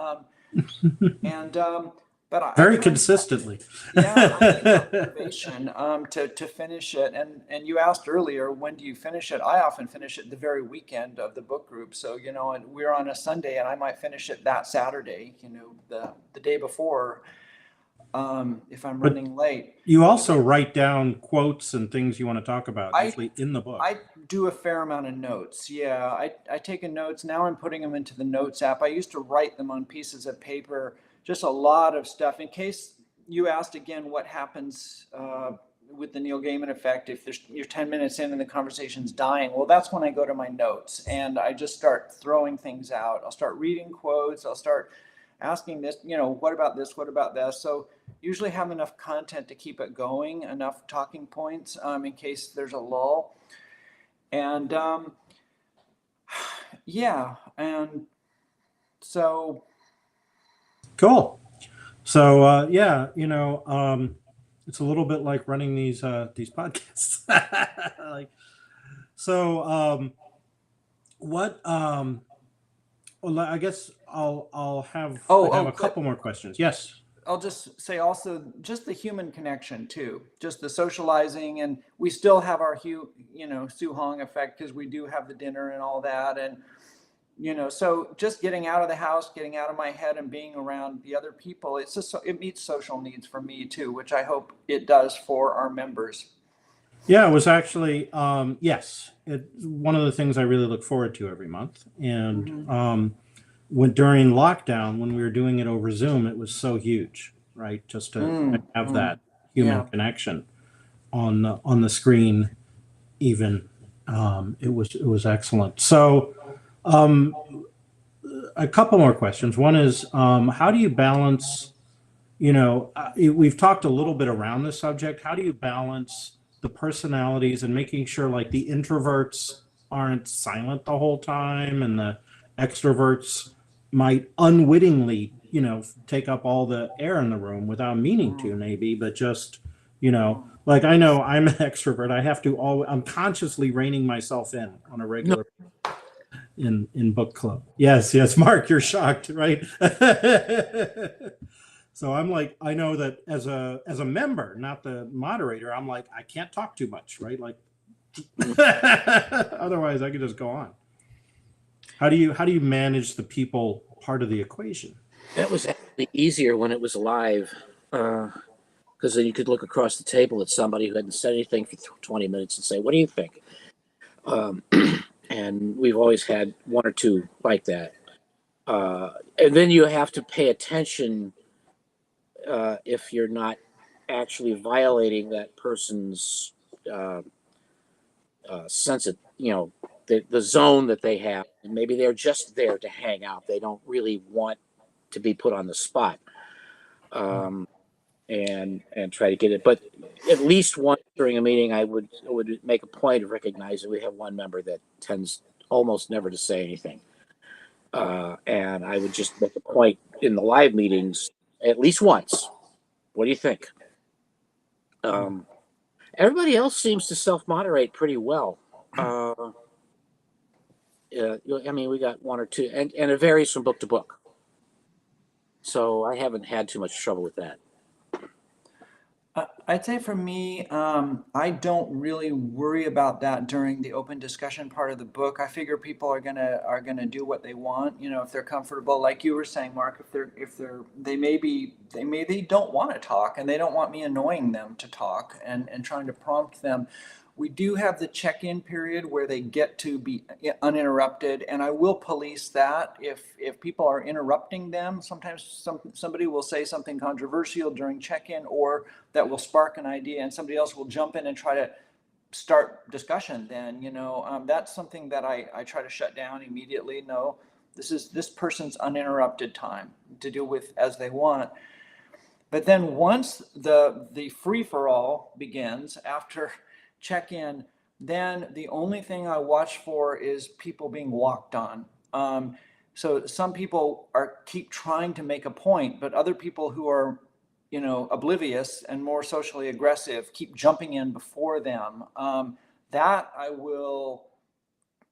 but very consistently. Yeah, I need that motivation to finish it. And you asked earlier, when do you finish it? I often finish it the very weekend of the book group. So, and we're on a Sunday, and I might finish it that Saturday, the day before, if I'm running late. You also write down quotes and things you want to talk about usually in the book. I do a fair amount of notes. Yeah, I take notes. Now I'm putting them into the Notes app. I used to write them on pieces of paper, just a lot of stuff. In case you asked again what happens with the Neil Gaiman effect, if you're 10 minutes in and the conversation's dying, well, that's when I go to my notes and I just start throwing things out. I'll start reading quotes. I'll start asking this, what about this? What about this? So usually have enough content to keep it going, enough talking points in case there's a lull. And yeah, and so cool. So it's a little bit like running these podcasts. Well, I guess I'll have a couple more questions. Yes. I'll just say also just the human connection too, just the socializing, and we still have our Sue Hong effect because we do have the dinner and all that, and So just getting out of the house, getting out of my head and being around the other people, it meets social needs for me too, which I hope it does for our members. Yeah, it was actually, yes, one of the things I really look forward to every month. And during lockdown, when we were doing it over Zoom, it was so huge, right? Just to have that human connection on the screen, even. It was excellent. So, a couple more questions. One is, how do you balance, we've talked a little bit around this subject. How do you balance the personalities and making sure like the introverts aren't silent the whole time and the extroverts might unwittingly, take up all the air in the room without meaning to, maybe, but just, like I know I'm an extrovert. I have to I'm consciously reining myself in on a regular in book club. Yes, Mark, you're shocked, right? So I'm like, I know that as a member, not the moderator, I'm like, I can't talk too much, right? Like, otherwise I could just go on. How do you manage the people part of the equation? That was actually easier when it was live, because then you could look across the table at somebody who hadn't said anything for 20 minutes and say, "What do you think?" And we've always had one or two like that. And then you have to pay attention if you're not actually violating that person's sense of, the zone that they have. And maybe they're just there to hang out. They don't really want to be put on the spot. And try to get it. But at least once during a meeting, I would make a point of recognizing we have one member that tends almost never to say anything. And I would just make a point in the live meetings at least once. What do you think? Everybody else seems to self-moderate pretty well. I mean, we got one or two, and it varies from book to book. So I haven't had too much trouble with that. I'd say for me, I don't really worry about that during the open discussion part of the book. I figure people are gonna do what they want. If they're comfortable, like you were saying, Mark. They don't want to talk, and they don't want me annoying them to talk and trying to prompt them. We do have the check-in period where they get to be uninterrupted, and I will police that. If people are interrupting them, sometimes somebody will say something controversial during check-in, or that will spark an idea, and somebody else will jump in and try to start discussion. Then that's something that I try to shut down immediately. No, this person's uninterrupted time to do with as they want. But then once the free-for-all begins after check-in, then the only thing I watch for is people being walked on. So some people keep trying to make a point, but other people who are, oblivious and more socially aggressive keep jumping in before them. That I will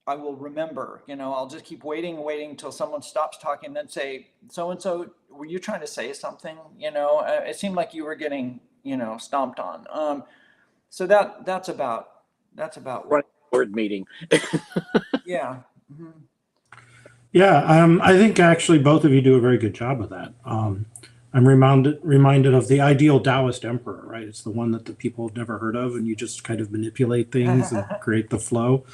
remember. I'll just keep waiting until someone stops talking, then say, "So-and-so, were you trying to say something? It seemed like you were getting, stomped on." So that's about Right. Word meeting. Yeah. Yeah, I think actually both of you do a very good job of that. I'm reminded of the ideal Taoist emperor, right? It's the one that the people have never heard of, and you just kind of manipulate things and create the flow.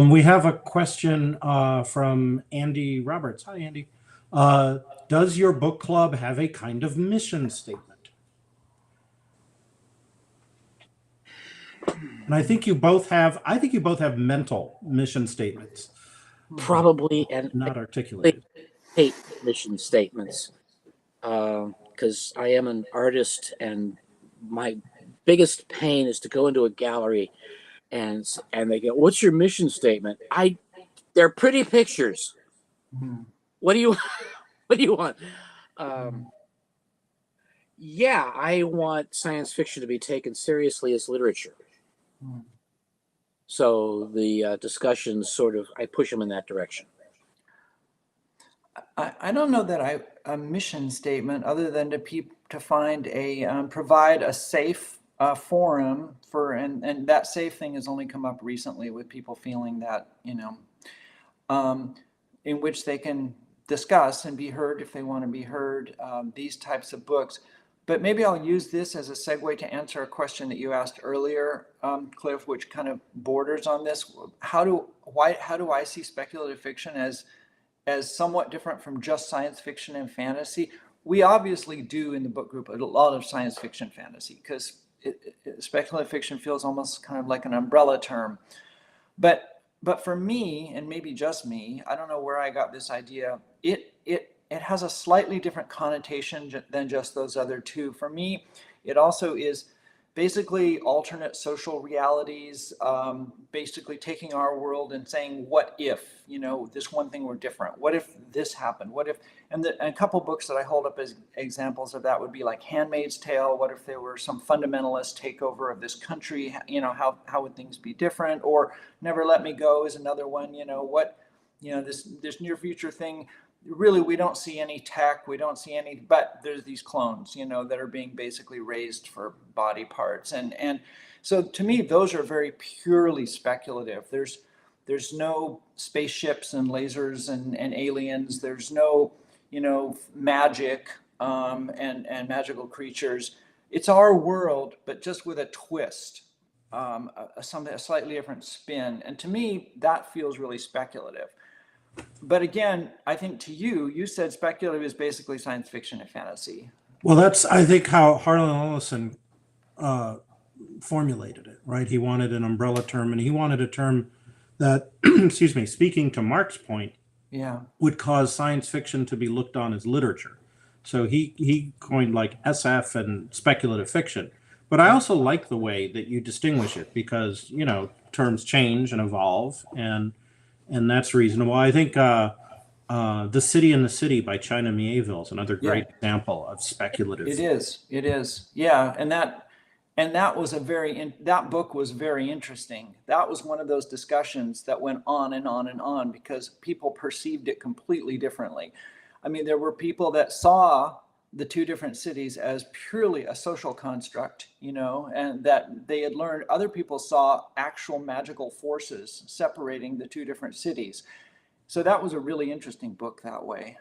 We have a question from Andy Roberts. Hi, Andy. Does your book club have a kind of mission statement? And I think you both have mental mission statements. Probably, and not articulated. Hate mission statements, because I am an artist, and my biggest pain is to go into a gallery and they go, "What's your mission statement?" They're pretty pictures. What do you want? Yeah, I want science fiction to be taken seriously as literature. So the discussions I push them in that direction. I don't know that a mission statement other than to find provide a safe forum for, and that safe thing has only come up recently with people feeling that, in which they can discuss and be heard if they want to be heard, these types of books. But maybe I'll use this as a segue to answer a question that you asked earlier, Cliff, which kind of borders on this. How do I see speculative fiction as somewhat different from just science fiction and fantasy? We obviously do in the book group a lot of science fiction fantasy, because speculative fiction feels almost kind of like an umbrella term. But for me, and maybe just me, I don't know where I got this idea. It has a slightly different connotation than just those other two. For me, it also is basically alternate social realities, basically taking our world and saying, what if, this one thing were different? What if this happened? What if, and a couple books that I hold up as examples of that would be like Handmaid's Tale. What if there were some fundamentalist takeover of this country? How would things be different? Or Never Let Me Go is another one. This near future thing. Really, we don't see any tech, but there's these clones, that are being basically raised for body parts. And so to me, those are very purely speculative. There's no spaceships and lasers and aliens. There's no, magic and magical creatures. It's our world, but just with a twist, a slightly different spin. And to me, that feels really speculative. But again, I think to you said speculative is basically science fiction and fantasy. Well, that's, I think, how Harlan Ellison formulated it, right? He wanted an umbrella term, and he wanted a term that, excuse me, speaking to Mark's point, would cause science fiction to be looked on as literature. So he coined like SF and speculative fiction. But I also like the way that you distinguish it, because, terms change and evolve, and that's reasonable. I think The City in the City by China Mieville is another great example of speculative. It is. Yeah. And that was that book was very interesting. That was one of those discussions that went on and on and on, because people perceived it completely differently. I mean, there were people that saw the two different cities as purely a social construct, and that they had learned. Other people saw actual magical forces separating the two different cities. So that was a really interesting book that way.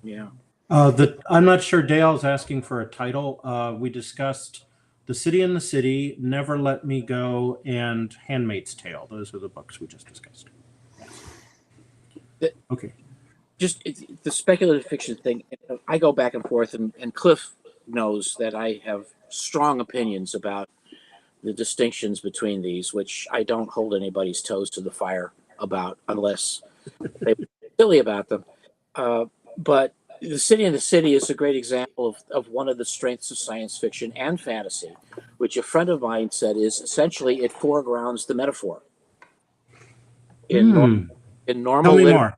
Yeah. I'm not sure Dale's asking for a title. We discussed The City in the City, Never Let Me Go, and Handmaid's Tale. Those are the books we just discussed. Okay. Just the speculative fiction thing, I go back and forth, and Cliff knows that I have strong opinions about the distinctions between these, which I don't hold anybody's toes to the fire about unless they're silly about them. But The City in the City is a great example of one of the strengths of science fiction and fantasy, which a friend of mine said is essentially it foregrounds the metaphor. In normal literature.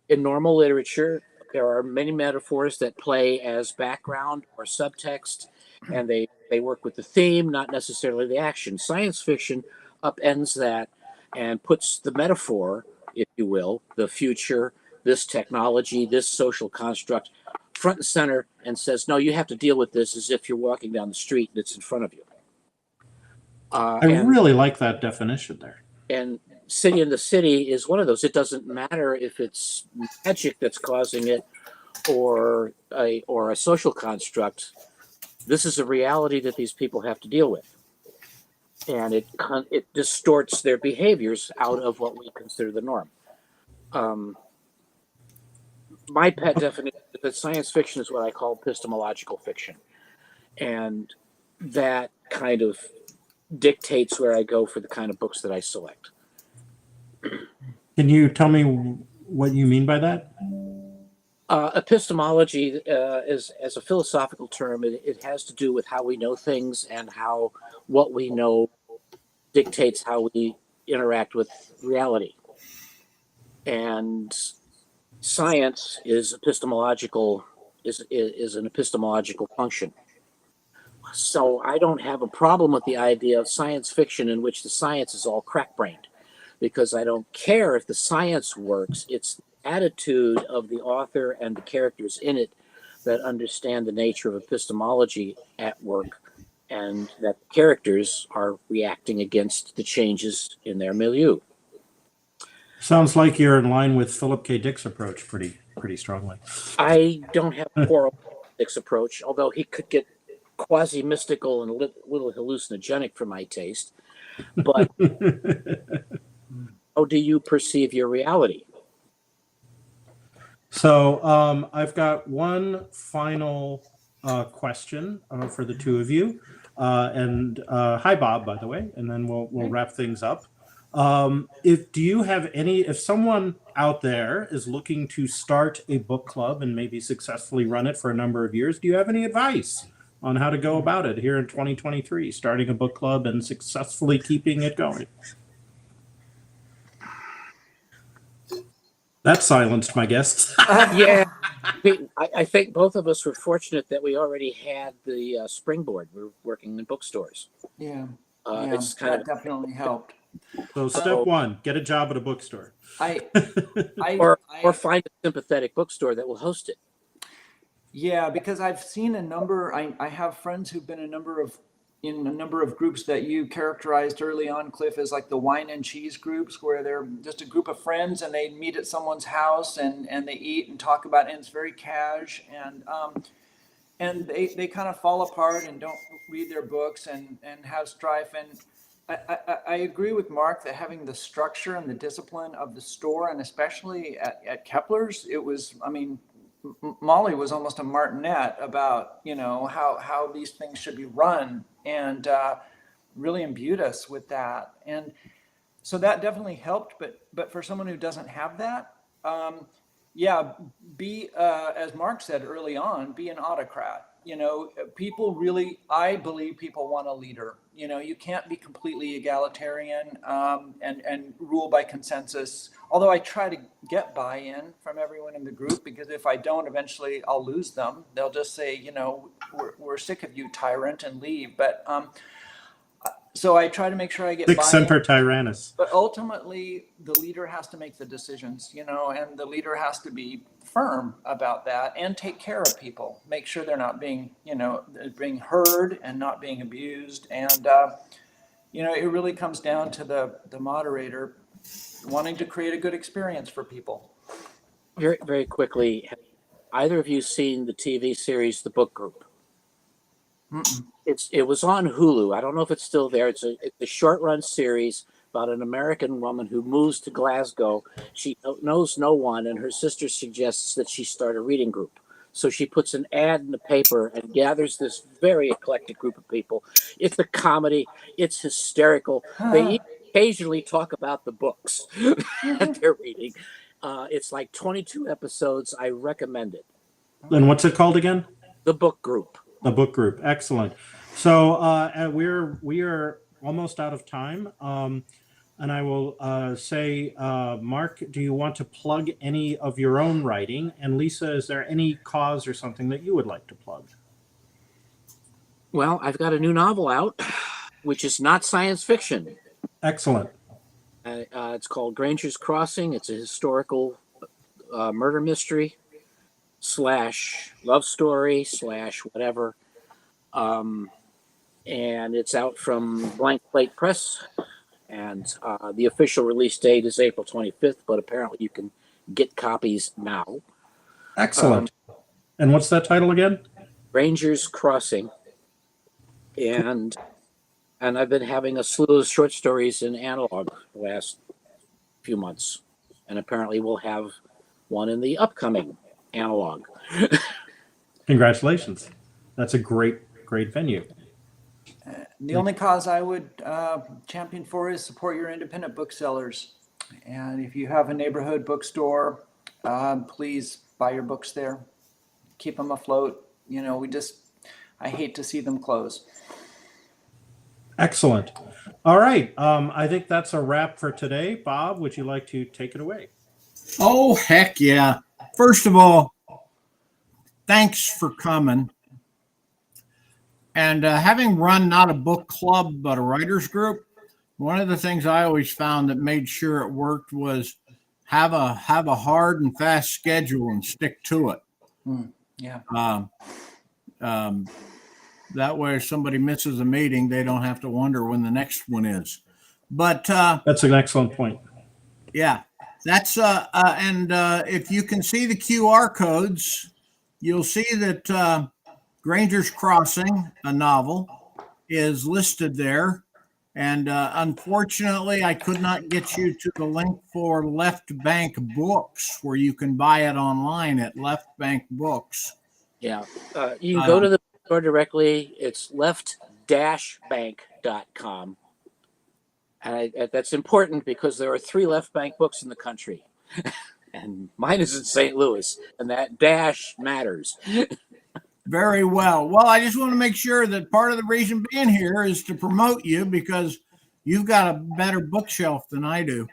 In normal literature, there are many metaphors that play as background or subtext, and they work with the theme, not necessarily the action. Science fiction upends that and puts the metaphor, if you will, the future, this technology, this social construct, front and center, and says, no, you have to deal with this as if you're walking down the street and it's in front of you. I really like that definition there. And City in the City is one of those. It doesn't matter if it's magic that's causing it or a social construct. This is a reality that these people have to deal with, and it distorts their behaviors out of what we consider the norm. My pet definition is that science fiction is what I call epistemological fiction, and that kind of dictates where I go for the kind of books that I select. Can you tell me what you mean by that? Epistemology is, as a philosophical term, it has to do with how we know things and how what we know dictates how we interact with reality. And science is epistemological, is an epistemological function. So I don't have a problem with the idea of science fiction in which the science is all crack-brained, because I don't care if the science works. It's the attitude of the author and the characters in it that understand the nature of epistemology at work, and that characters are reacting against the changes in their milieu. Sounds like you're in line with Philip K. Dick's approach pretty strongly. I don't have a quarrel with Dick's approach, although he could get quasi-mystical and a little hallucinogenic for my taste. But how do you perceive your reality? So I've got one final question for the two of you, and hi Bob, by the way, and then we'll wrap things up. If someone out there is looking to start a book club and maybe successfully run it for a number of years, do you have any advice on how to go about it here in 2023, starting a book club and successfully keeping it going? That silenced my guests. Yeah, I think both of us were fortunate that we already had the springboard. We're working in bookstores. Yeah, It's kind of definitely helped. So step one, get a job at a bookstore. or find a sympathetic bookstore that will host it. Yeah, because I've seen a number. I have friends who've been in a number of groups that you characterized early on, Cliff, as like the wine and cheese groups, where they're just a group of friends and they meet at someone's house and they eat and talk about it, and it's very cash, and they kind of fall apart and don't read their books and have strife. And I agree with Mark that having the structure and the discipline of the store, and especially at Kepler's, it was, I mean, Molly was almost a martinet about, how these things should be run, and really imbued us with that. And so that definitely helped. But for someone who doesn't have that, be, as Mark said early on, be an autocrat. People really, I believe people want a leader. You can't be completely egalitarian and rule by consensus. Although I try to get buy-in from everyone in the group, because if I don't, eventually I'll lose them. They'll just say, we're sick of you, tyrant, and leave. But so I try to make sure I get Sic buy-in. semper tyrannis. But ultimately, the leader has to make the decisions, and the leader has to be firm about that and take care of people. Make sure they're not being, being heard and not being abused. And, it really comes down to the moderator wanting to create a good experience for people. Very, very quickly, have either of you seen the TV series The Book Group? Mm-mm. It was on Hulu. I don't know if it's still there. It's a short run series about an American woman who moves to Glasgow. She knows no one, and her sister suggests that she start a reading group. So she puts an ad in the paper and gathers this very eclectic group of people. It's a comedy. It's hysterical. They occasionally talk about the books that they're reading. It's like 22 episodes. I recommend it. And what's it called again? The Book Group. The Book Group. Excellent. So we are almost out of time. And I will say, Mark, do you want to plug any of your own writing? And Lisa, is there any cause or something that you would like to plug? Well, I've got a new novel out, which is not science fiction. Excellent. It's called Granger's Crossing. It's a historical murder mystery / love story / whatever. And it's out from Blank Plate Press. And the official release date is April 25th, but apparently you can get copies now. Excellent. And what's that title again? Granger's Crossing. And I've been having a slew of short stories in analog the last few months. And apparently we'll have one in the upcoming analog. Congratulations. That's a great venue. The only cause I would champion for is support your independent booksellers. And if you have a neighborhood bookstore, please buy your books there. Keep them afloat. I hate to see them close. Excellent. All right. I think that's a wrap for today. Bob, would you like to take it away? Oh, heck yeah. First of all, thanks for coming. And having run not a book club, but a writers group, one of the things I always found that made sure it worked was have a hard and fast schedule and stick to it. Yeah. That way, if somebody misses a meeting, they don't have to wonder when the next one is. But that's an excellent point. Yeah. That's and if you can see the QR codes, you'll see that Granger's Crossing, a novel, is listed there. And unfortunately, I could not get you to the link for Left Bank Books, where you can buy it online at Left Bank Books. Yeah. You can go to the store directly. It's left-bank.com. And that's important because there are 3 Left Bank books in the country. And mine is in St. Louis, and that dash matters. Very well. Well, I just want to make sure that part of the reason being here is to promote you because you've got a better bookshelf than I do.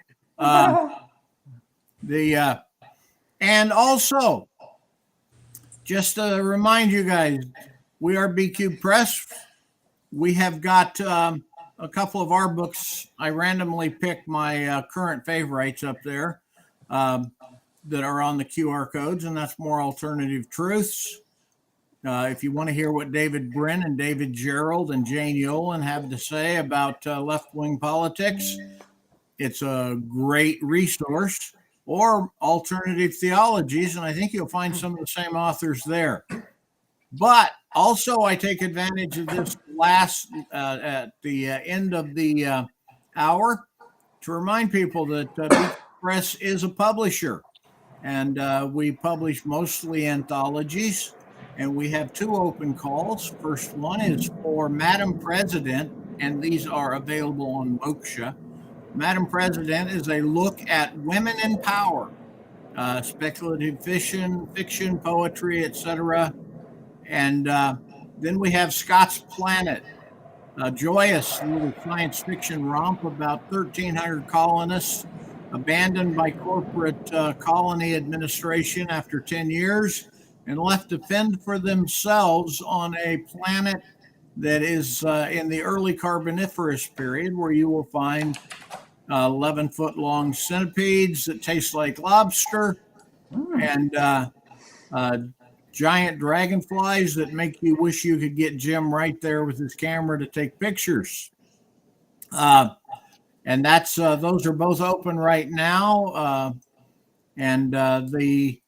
And also, just to remind you guys, we are BQ Press. We have got a couple of our books. I randomly picked my current favorites up there that are on the QR codes, and that's More Alternative Truths. If you want to hear what David Brin and David Gerald and Jane Yolen have to say about left-wing politics, it's a great resource. Or Alternative Theologies, and I think you'll find some of the same authors there. But also, I take advantage of this last at the end of the hour to remind people that BQ Press is a publisher, and we publish mostly anthologies. And we have 2 open calls. First one is for Madam President, and these are available on Moksha. Madam President is a look at women in power, speculative fiction, poetry, etc. And then we have Scott's Planet, a joyous little science fiction romp about 1,300 colonists abandoned by corporate colony administration after 10 years. And left to fend for themselves on a planet that is in the early Carboniferous period, where you will find 11-foot long centipedes that taste like lobster and giant dragonflies that make you wish you could get Jim right there with his camera to take pictures. And that's those are both open right now. And the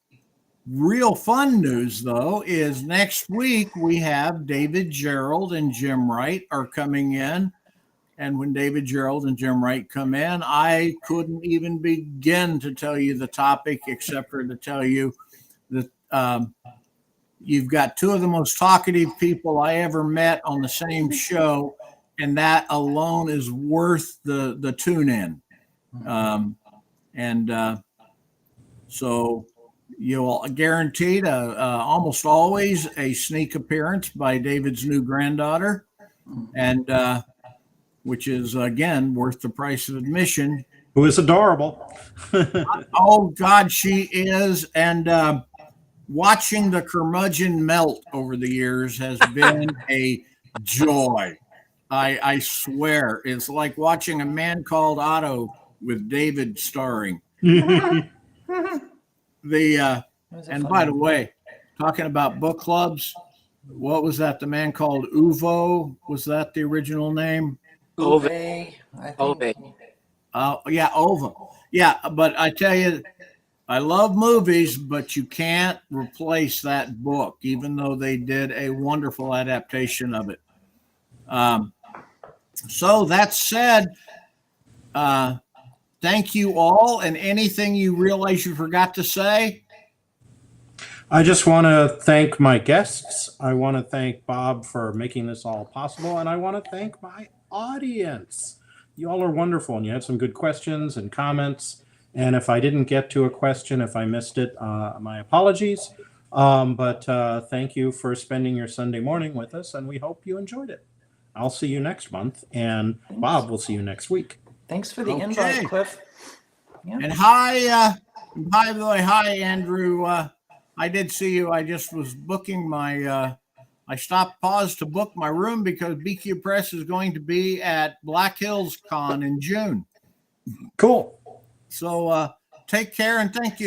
real fun news, though, is next week we have David Gerald and Jim Wright are coming in. And when David Gerald and Jim Wright come in, I couldn't even begin to tell you the topic, except for to tell you that you've got 2 of the most talkative people I ever met on the same show. And that alone is worth the tune in. So you'll guaranteed almost always a sneak appearance by David's new granddaughter, and which is again worth the price of admission. Who is adorable. Oh God, she is. And watching the curmudgeon melt over the years has been a joy. I swear, it's like watching A Man Called Otto with David starring. And by the way, talking about book clubs, what was that? The Man Called Uvo? Was that the original name? Ove. I think. Yeah, Ova. Yeah, but I tell you, I love movies, but you can't replace that book, even though they did a wonderful adaptation of it. So that said, thank you all. And anything you realize you forgot to say? I just want to thank my guests. I want to thank Bob for making this all possible. And I want to thank my audience. You all are wonderful, and you had some good questions and comments. And if I didn't get to a question, if I missed it, my apologies. But thank you for spending your Sunday morning with us, and we hope you enjoyed it. I'll see you next month, and Bob will see you next week. Thanks for the invite, Cliff. Yeah. And hi, by the way, hi, Andrew. I did see you. I just was booking my, I paused to book my room because BQ Press is going to be at Black Hills Con in June. Cool. So take care and thank you.